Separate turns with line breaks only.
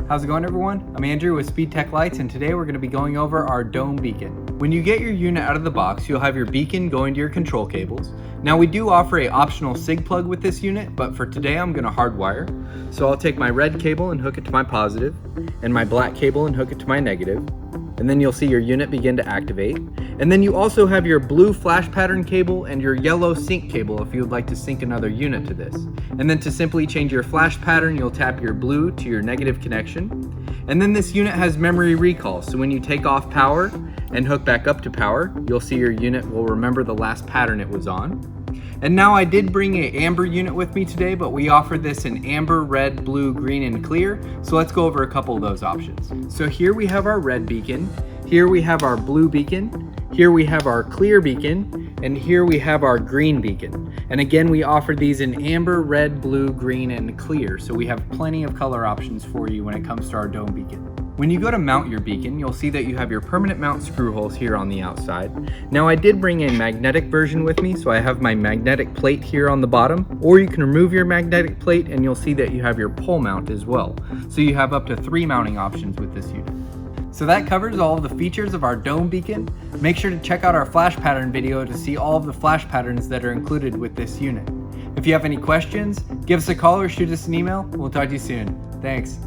How's it going, everyone? I'm Andrew with SpeedTech Lights, and today we're going to be going over our dome beacon. When you get your unit out of the box, you'll have your beacon going to your control cables. Now we do offer an optional SIG plug with this unit, but for today I'm going to hardwire. So I'll take my red cable and hook it to my positive, and my black cable and hook it to my negative. And then you'll see your unit begin to activate. And then you also have your blue flash pattern cable and your yellow sync cable if you would like to sync another unit to this. And then to simply change your flash pattern, you'll tap your blue to your negative connection. And then this unit has memory recall, so when you take off power and hook back up to power, you'll see your unit will remember the last pattern it was on. And now I did bring an amber unit with me today, but we offer this in amber, red, blue, green, and clear. So let's go over a couple of those options. So here we have our red beacon, here we have our blue beacon, here we have our clear beacon, and here we have our green beacon. And again, we offer these in amber, red, blue, green, and clear. So we have plenty of color options for you when it comes to our dome beacon. When you go to mount your beacon, you'll see that you have your permanent mount screw holes here on the outside. Now I did bring a magnetic version with me, so I have my magnetic plate here on the bottom, or you can remove your magnetic plate and you'll see that you have your pole mount as well. So you have up to 3 mounting options with this unit. So that covers all of the features of our dome beacon. Make sure to check out our flash pattern video to see all of the flash patterns that are included with this unit. If you have any questions, give us a call or shoot us an email. We'll talk to you soon. Thanks.